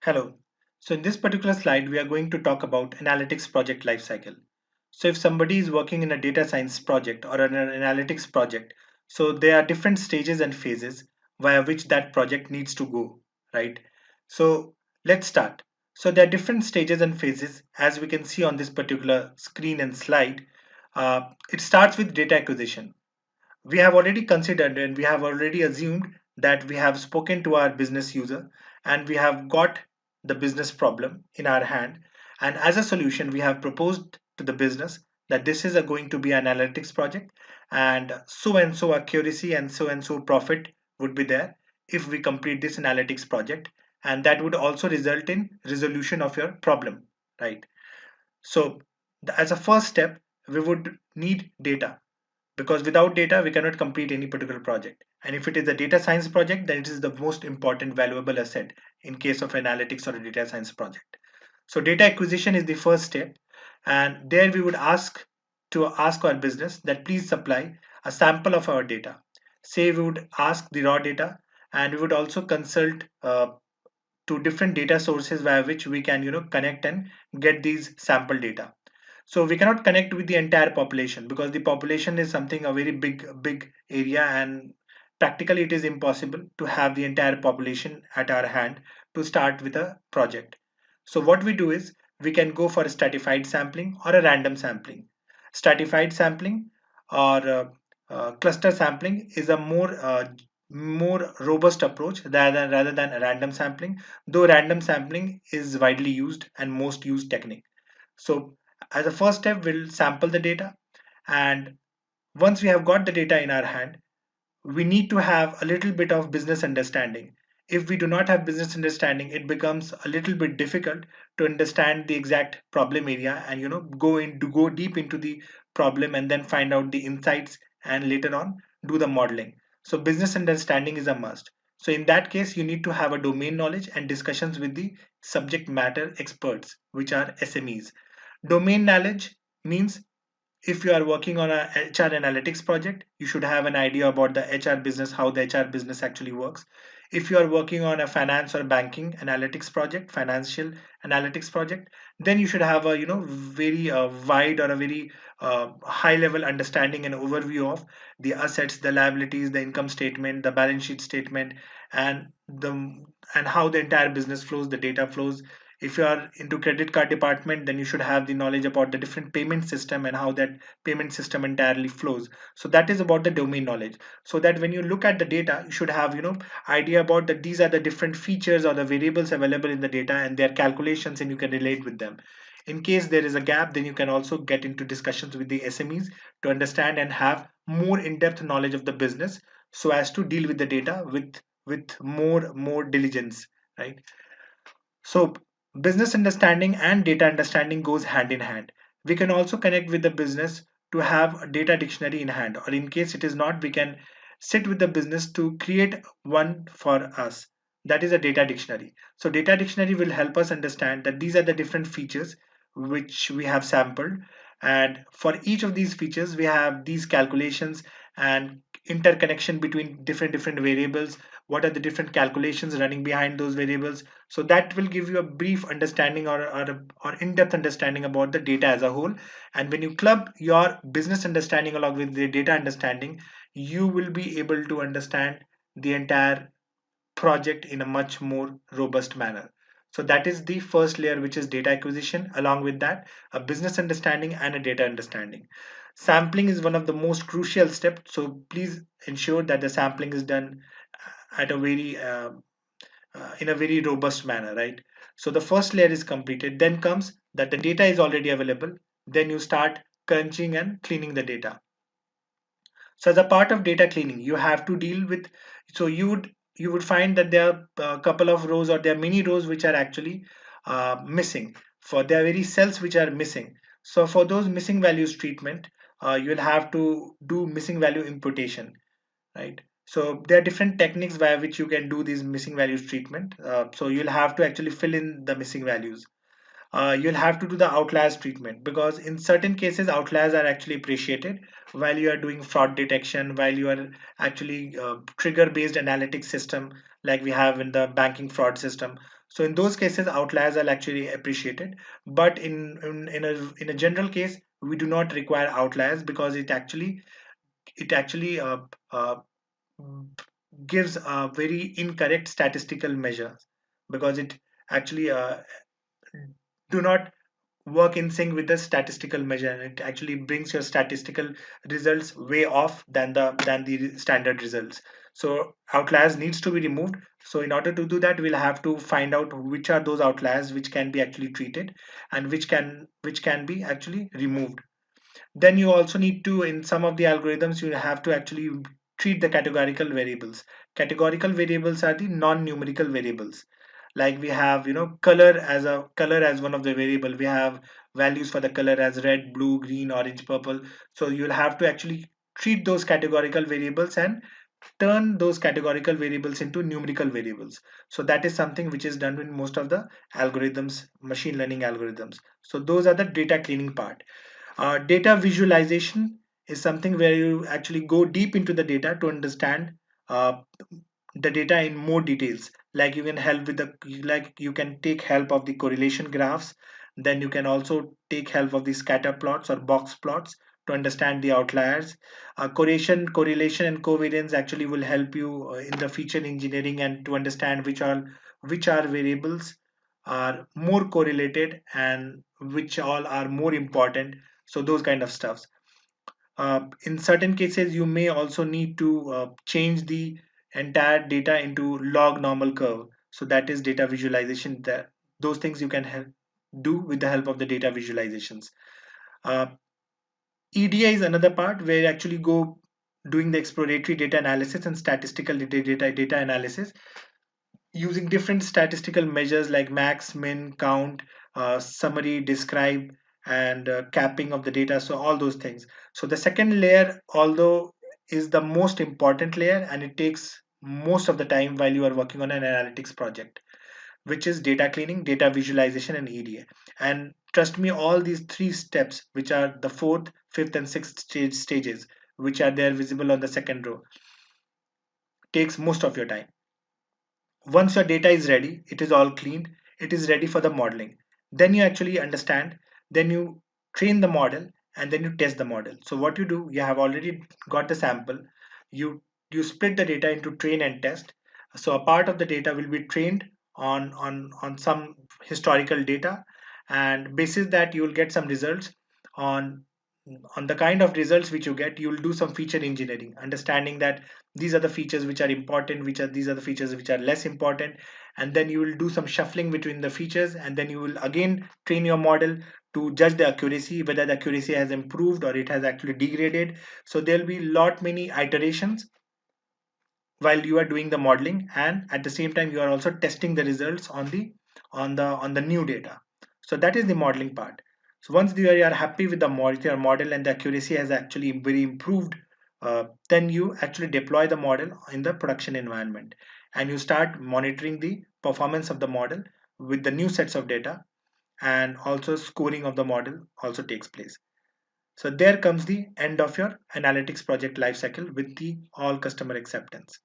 Hello. So in this particular slide, we are going to talk about analytics project lifecycle. So if somebody is working in a data science project or an analytics project, so there are different stages and phases via which that project needs to go, right? So let's start. So there are different stages and phases as we can see on this particular screen and slide. It starts with data acquisition. We have already considered and we have already assumed that we have spoken to our business user and we have got the business problem in our hand, and as a solution we have proposed to the business that this is going to be an analytics project, and so accuracy and so profit would be there if we complete this analytics project, and that would also result in resolution of your problem, right? So as a first step we would need data, because without data we cannot complete any particular project, and if it is a data science project then it is the most important valuable asset in case of analytics or a data science project. So data acquisition is the first step, and there we would ask our business that please supply a sample of our data. Say we would ask the raw data, and we would also consult to different data sources via which we can connect and get these sample data. So we cannot connect with the entire population because the population is something a very big area, and practically it is impossible to have the entire population at our hand to start with a project. So what we do is we can go for a stratified sampling or a random sampling. Stratified sampling or cluster sampling is a more robust approach rather than a random sampling, though random sampling is widely used and most used technique. So as a first step, we'll sample the data, and once we have got the data in our hand, we need to have a little bit of business understanding. If we do not have business understanding, it becomes a little bit difficult to understand the exact problem area and go deep into the problem and then find out the insights and later on do the modeling. So business understanding is a must. So in that case, you need to have a domain knowledge and discussions with the subject matter experts, which are SMEs. Domain knowledge means if you are working on a HR analytics project, you should have an idea about the HR business, how the HR business actually works. If you are working on a finance or banking analytics project, financial analytics project, then you should have a very wide or a very high level understanding and overview of the assets, the liabilities, the income statement, the balance sheet statement, and the and how the entire business flows, the data flows. If you are into credit card department, then you should have the knowledge about the different payment system and how that payment system entirely flows. So that is about the domain knowledge, so that when you look at the data you should have idea about that these are the different features or the variables available in the data and their calculations, and you can relate with them. In case there is a gap, then you can also get into discussions with the SMEs to understand and have more in-depth knowledge of the business, so as to deal with the data with more diligence, right? So business understanding and data understanding goes hand in hand. We can also connect with the business to have a data dictionary in hand, or in case it is not, we can sit with the business to create one for us. That is a data dictionary. So data dictionary will help us understand that these are the different features which we have sampled, and for each of these features we have these calculations and interconnection between different variables. What are the different calculations running behind those variables? So that will give you a brief understanding or in-depth understanding about the data as a whole. And when you club your business understanding along with the data understanding, you will be able to understand the entire project in a much more robust manner. So that is the first layer, which is data acquisition. Along with that, a business understanding and a data understanding. Sampling is one of the most crucial steps. So please ensure that the sampling is done at a very in a very robust manner, right? So the first layer is completed. Then comes that the data is already available. Then you start crunching and cleaning the data. So as a part of data cleaning, you have to deal with. So you would find that there are a couple of rows, or there are many rows which are actually missing. For there are very cells which are missing. So for those missing values treatment, you will have to do missing value imputation, right? So there are different techniques by which you can do these missing values treatment. So you'll have to actually fill in the missing values. You'll have to do the outliers treatment, because in certain cases outliers are actually appreciated while you are doing fraud detection, while you are actually trigger based analytics system like we have in the banking fraud system. So in those cases, outliers are actually appreciated. But in a general case, we do not require outliers because it actually uh, gives a very incorrect statistical measure, because it actually do not work in sync with the statistical measure, and it actually brings your statistical results way off than the standard results. So outliers needs to be removed. So in order to do that, we'll have to find out which are those outliers which can be actually treated, and which can be actually removed. Then you also need to, in some of the algorithms, you have to actually treat the categorical variables. Categorical variables are the non-numerical variables. Like we have, color as one of the variable. We have values for the color as red, blue, green, orange, purple. So you'll have to actually treat those categorical variables and turn those categorical variables into numerical variables. So that is something which is done in most of the algorithms, machine learning algorithms. So those are the data cleaning part. Data visualization is something where you actually go deep into the data to understand uh, the data in more details. Like you can take help of the correlation graphs. Then you can also take help of the scatter plots or box plots to understand the outliers. Correlation and covariance actually will help you in the feature engineering and to understand which are variables are more correlated and which all are more important. So those kind of stuffs. In certain cases, you may also need to change the entire data into log normal curve. So that is data visualization. That those things you can do with the help of the data visualizations. Uh, EDA is another part where you actually go doing the exploratory data analysis and statistical data analysis using different statistical measures like max, min, count, summary, describe, and capping of the data. So all those things. So the second layer, although is the most important layer, and it takes most of the time while you are working on an analytics project, which is data cleaning, data visualization, and EDA. And trust me, all these three steps, which are the fourth, fifth, and sixth stages, which are there visible on the second row, takes most of your time. Once your data is ready, it is all cleaned, it is ready for the modeling. Then you actually understand, then you train the model, and then you test the model. So what you do, you have already got the sample, you split the data into train and test. So a part of the data will be trained on some historical data, and basis that you will get some results. On on the kind of results which you get, you will do some feature engineering, understanding that these are the features which are important, these are the features which are less important. And then you will do some shuffling between the features, and then you will again train your model to judge the accuracy, whether the accuracy has improved or it has actually degraded. So there'll be lot many iterations while you are doing the modeling, and at the same time you are also testing the results on the new data. So that is the modeling part. So once you are happy with the your model and the accuracy has actually very improved, then you actually deploy the model in the production environment, and you start monitoring the performance of the model with the new sets of data, and also scoring of the model also takes place. So there comes the end of your analytics project lifecycle with the all customer acceptance.